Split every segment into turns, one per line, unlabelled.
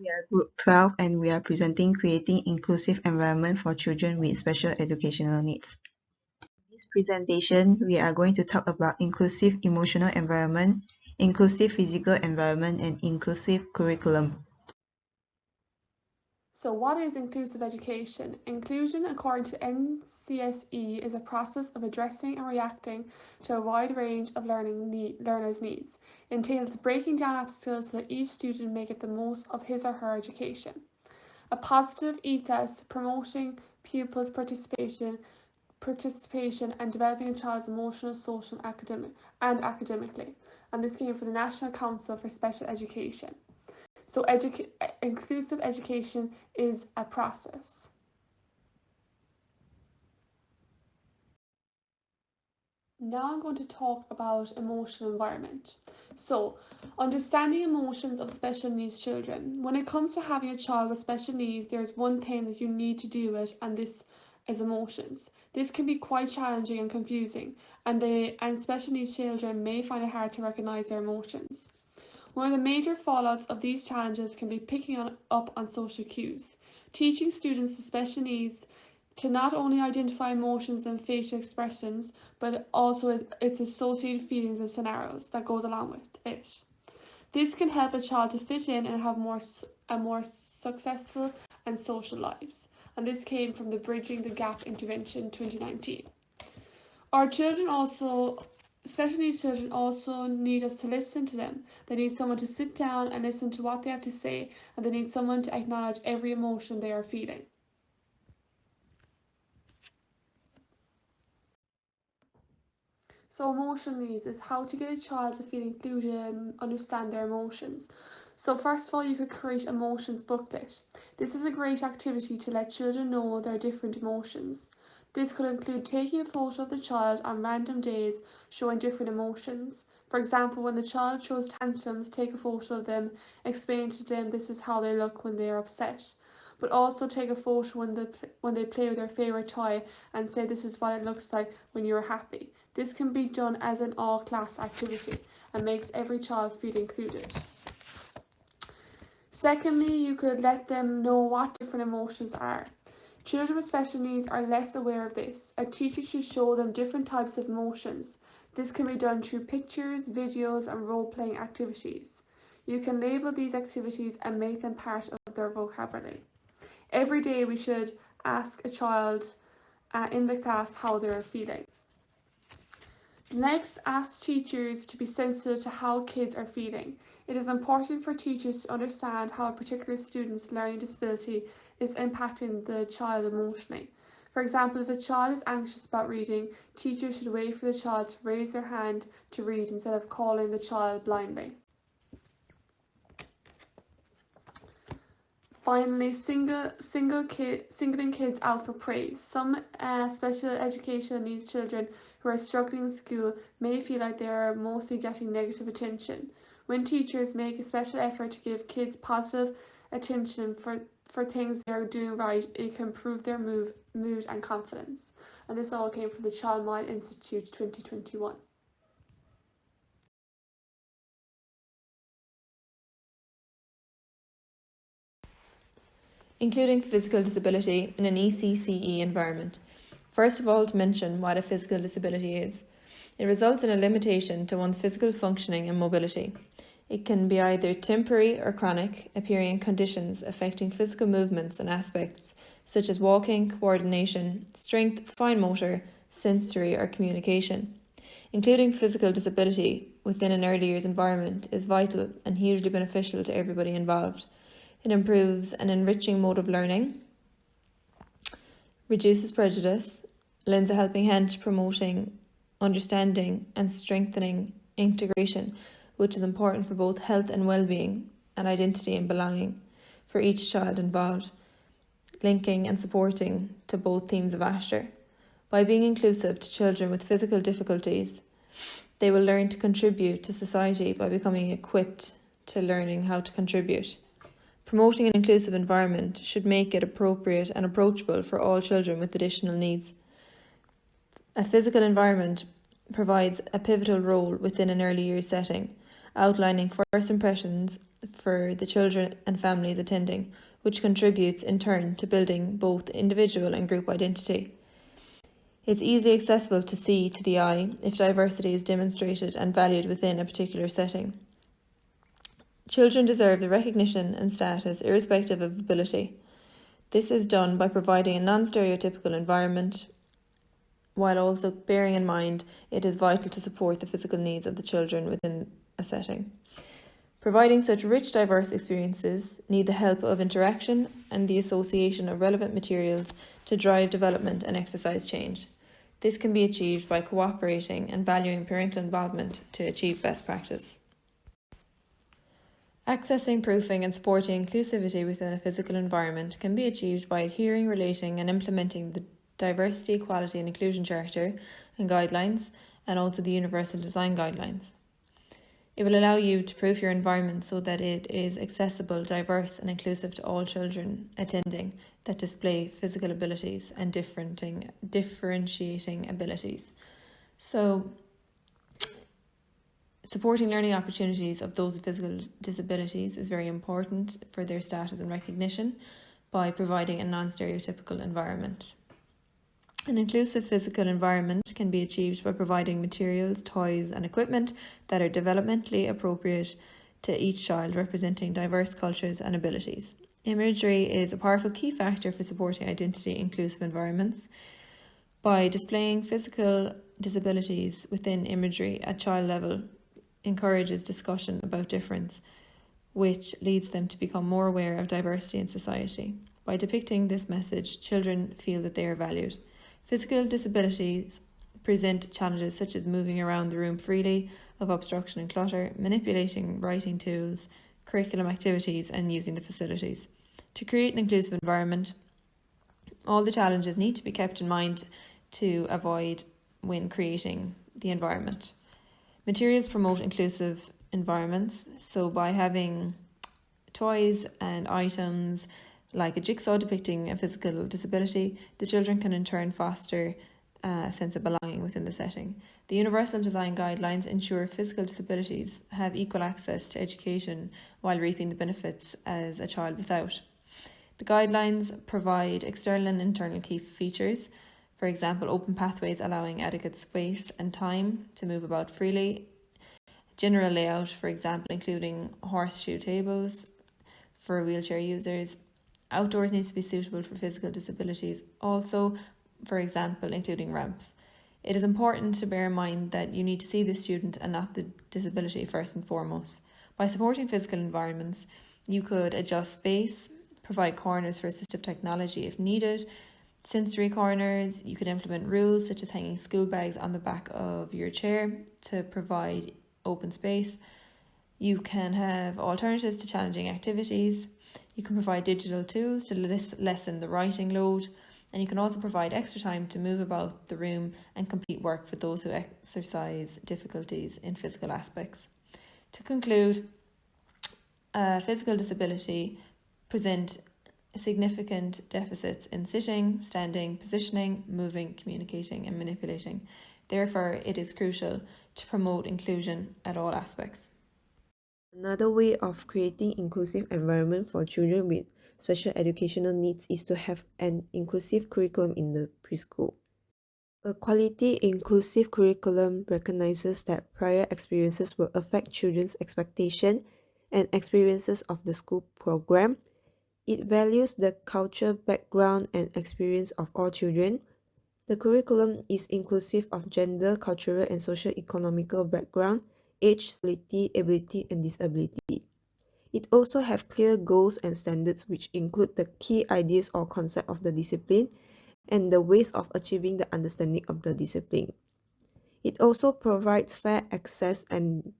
We are Group 12 and we are presenting Creating Inclusive Environment for Children with Special Educational Needs. In this presentation, we are going to talk about inclusive emotional environment, inclusive physical environment, and inclusive curriculum.
So what is inclusive education? Inclusion, according to NCSE, is a process of addressing and reacting to a wide range of learners' needs. It entails breaking down obstacles so that each student may get the most of his or her education. A positive ethos promoting pupils' participation and developing a child's emotional, social, and academically. And this came from the National Council for Special Education. So inclusive education is a process. Now I'm going to talk about emotional environment. So, understanding emotions of special needs children. When it comes to having a child with special needs, there's one thing that you need to deal with, and this is emotions. This can be quite challenging and confusing, and special needs children may find it hard to recognize their emotions. One of the major fallouts of these challenges can be picking up on social cues. Teaching students with special needs to not only identify emotions and facial expressions, but also its associated feelings and scenarios that goes along with it. This can help a child to fit in and have a more successful and social lives. And this came from the Bridging the Gap Intervention 2019. Our children also Special needs children also need us to listen to them. They need someone to sit down and listen to what they have to say, and they need someone to acknowledge every emotion they are feeling. So emotional needs is how to get a child to feel included and understand their emotions. So first of all, you could create emotions booklet. This is a great activity to let children know their different emotions. This could include taking a photo of the child on random days showing different emotions. For example, when the child shows tantrums, take a photo of them, explaining to them this is how they look when they are upset. But also take a photo when they play with their favourite toy and say this is what it looks like when you are happy. This can be done as an all-class activity and makes every child feel included. Secondly, you could let them know what different emotions are. Children with special needs are less aware of this. A teacher should show them different types of emotions. This can be done through pictures, videos, and role-playing activities. You can label these activities and make them part of their vocabulary. Every day we should ask a child in the class how they are feeling. Next, ask teachers to be sensitive to how kids are feeling. It is important for teachers to understand how a particular student's learning disability is impacting the child emotionally. For example, if a child is anxious about reading, teachers should wait for the child to raise their hand to read instead of calling the child blindly. Finally, singling kids out for praise. Some special education needs children who are struggling in school may feel like they are mostly getting negative attention. When teachers make a special effort to give kids positive attention for things they are doing right, it can improve their mood and confidence. And this all came from the Child Mind Institute 2021.
Including physical disability in an ECCE environment. First of all, to mention what a physical disability is. It results in a limitation to one's physical functioning and mobility. It can be either temporary or chronic, appearing in conditions affecting physical movements and aspects such as walking, coordination, strength, fine motor, sensory or communication. Including physical disability within an early years environment is vital and hugely beneficial to everybody involved. It improves an enriching mode of learning, reduces prejudice, lends a helping hand to promoting understanding and strengthening integration, which is important for both health and well-being and identity and belonging for each child involved, linking and supporting to both themes of Asher. By being inclusive to children with physical difficulties, they will learn to contribute to society by becoming equipped to learning how to contribute. Promoting an inclusive environment should make it appropriate and approachable for all children with additional needs. A physical environment provides a pivotal role within an early years setting, outlining first impressions for the children and families attending, which contributes in turn to building both individual and group identity. It's easily accessible to see to the eye if diversity is demonstrated and valued within a particular setting. Children deserve the recognition and status irrespective of ability. This is done by providing a non-stereotypical environment, while also bearing in mind it is vital to support the physical needs of the children within a setting. Providing such rich, diverse experiences need the help of interaction and the association of relevant materials to drive development and exercise change. This can be achieved by cooperating and valuing parental involvement to achieve best practice. Accessing, proofing and supporting inclusivity within a physical environment can be achieved by adhering, relating and implementing the Diversity, Equality and Inclusion Charter and guidelines, and also the Universal Design Guidelines. It will allow you to proof your environment so that it is accessible, diverse and inclusive to all children attending that display physical abilities and differentiating abilities. So, supporting learning opportunities of those with physical disabilities is very important for their status and recognition by providing a non-stereotypical environment. An inclusive physical environment can be achieved by providing materials, toys and equipment that are developmentally appropriate to each child, representing diverse cultures and abilities. Imagery is a powerful key factor for supporting identity-inclusive environments. By displaying physical disabilities within imagery at child level encourages discussion about difference, which leads them to become more aware of diversity in society. By depicting this message, children feel that they are valued. Physical disabilities present challenges such as moving around the room freely, of obstruction and clutter, manipulating writing tools, curriculum activities, and using the facilities. To create an inclusive environment, all the challenges need to be kept in mind to avoid when creating the environment. Materials promote inclusive environments, so by having toys and items like a jigsaw depicting a physical disability, the children can in turn foster a sense of belonging within the setting. The Universal Design Guidelines ensure physical disabilities have equal access to education while reaping the benefits as a child without. The guidelines provide external and internal key features, for example, open pathways allowing adequate space and time to move about freely, general layout, for example, including horseshoe tables for wheelchair users. Outdoors needs to be suitable for physical disabilities, also, for example, including ramps. It is important to bear in mind that you need to see the student and not the disability first and foremost. By supporting physical environments, you could adjust space, provide corners for assistive technology if needed, sensory corners. You could implement rules such as hanging school bags on the back of your chair to provide open space. You can have alternatives to challenging activities. You can provide digital tools to lessen the writing load, and you can also provide extra time to move about the room and complete work for those who exercise difficulties in physical aspects. To conclude, physical disability present significant deficits in sitting, standing, positioning, moving, communicating and manipulating. Therefore, it is crucial to promote inclusion at all aspects.
Another way of creating inclusive environment for children with special educational needs is to have an inclusive curriculum in the preschool. A quality inclusive curriculum recognizes that prior experiences will affect children's expectation and experiences of the school program. It values the culture, background, and experience of all children. The curriculum is inclusive of gender, cultural, and socio-economical background, age, sexuality, ability, and disability. It also have clear goals and standards which include the key ideas or concept of the discipline and the ways of achieving the understanding of the discipline. It also provides fair access and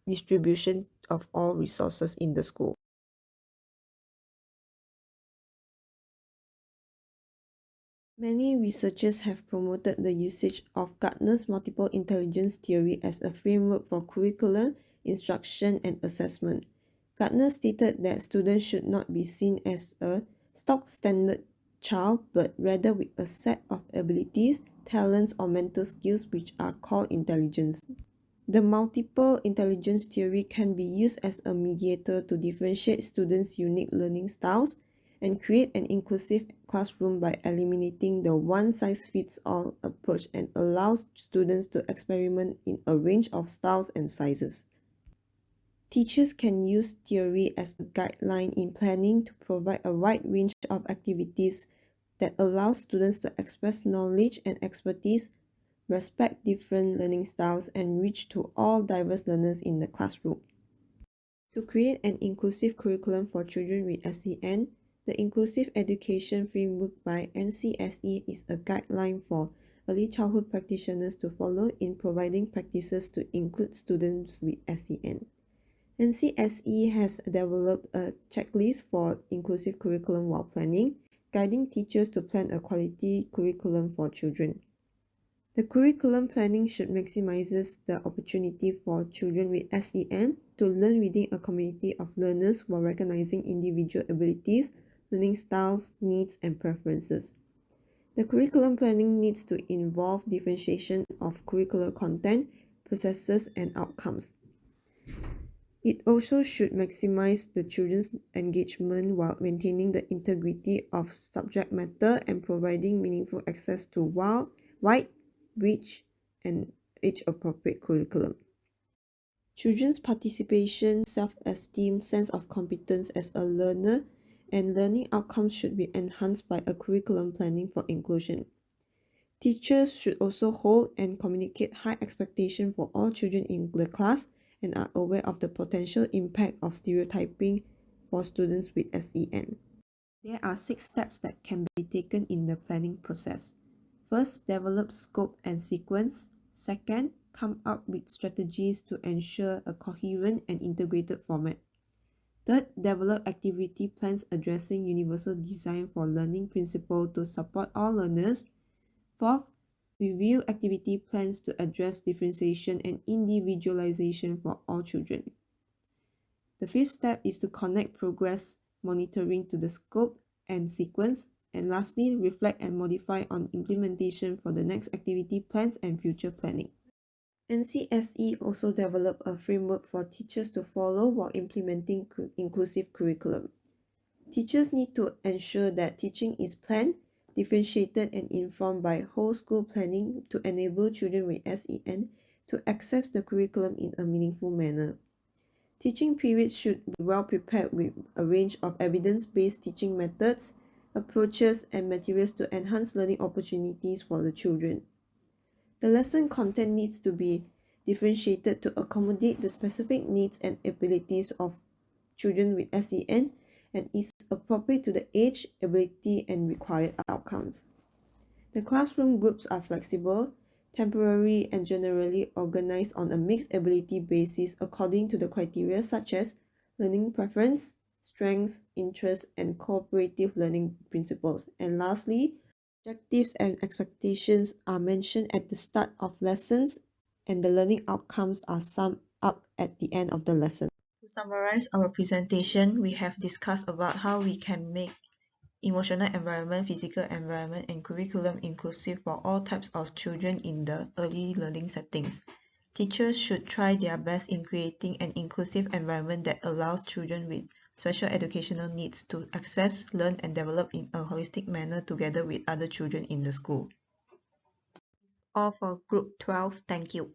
distribution of all resources in the school. Many researchers have promoted the usage of Gardner's multiple intelligence theory as a framework for curriculum, instruction, and assessment. Gardner stated that students should not be seen as a stock standard child, but rather with a set of abilities, talents, or mental skills which are called intelligence.
The multiple intelligence theory can be used as a mediator to differentiate students' unique learning styles and create an inclusive classroom by eliminating the one-size-fits-all approach and allows students to experiment in a range of styles and sizes. Teachers can use theory as a guideline in planning to provide a wide range of activities that allow students to express knowledge and expertise, respect different learning styles, and reach to all diverse learners in the classroom. To create an inclusive curriculum for children with SEN, the Inclusive Education Framework by NCSE is a guideline for early childhood practitioners to follow in providing practices to include students with SEN. NCSE has developed a checklist for inclusive curriculum while planning, guiding teachers to plan a quality curriculum for children. The curriculum planning should maximize the opportunity for children with SEN to learn within a community of learners while recognizing individual abilities, learning styles, needs, and preferences. The curriculum planning needs to involve differentiation of curricular content, processes, and outcomes. It also should maximize the children's engagement while maintaining the integrity of subject matter and providing meaningful access to wide, rich, and age-appropriate curriculum. Children's participation, self-esteem, sense of competence as a learner, and learning outcomes should be enhanced by a curriculum planning for inclusion. Teachers should also hold and communicate high expectations for all children in the class and are aware of the potential impact of stereotyping for students with SEN. There are 6 steps that can be taken in the planning process. First, develop scope and sequence. Second, come up with strategies to ensure a coherent and integrated format. Third, develop activity plans addressing universal design for learning principles to support all learners. Fourth, review activity plans to address differentiation and individualization for all children. The 5th step is to connect progress monitoring to the scope and sequence. And lastly, reflect and modify on implementation for the next activity plans and future planning. NCSE also developed a framework for teachers to follow while implementing inclusive curriculum. Teachers need to ensure that teaching is planned, differentiated, and informed by whole school planning to enable children with SEN to access the curriculum in a meaningful manner. Teaching periods should be well prepared with a range of evidence-based teaching methods, approaches, and materials to enhance learning opportunities for the children. The lesson content needs to be differentiated to accommodate the specific needs and abilities of children with SEN and is appropriate to the age, ability, and required outcomes. The classroom groups are flexible, temporary, and generally organized on a mixed ability basis according to the criteria such as learning preference, strengths, interests, and cooperative learning principles. And lastly, objectives and expectations are mentioned at the start of lessons, and the learning outcomes are summed up at the end of the lesson.
To summarize our presentation, we have discussed about how we can make emotional environment, physical environment, and curriculum inclusive for all types of children in the early learning settings. Teachers should try their best in creating an inclusive environment that allows children with special educational needs to access, learn, and develop in a holistic manner together with other children in the school. That's all for Group 12. Thank you.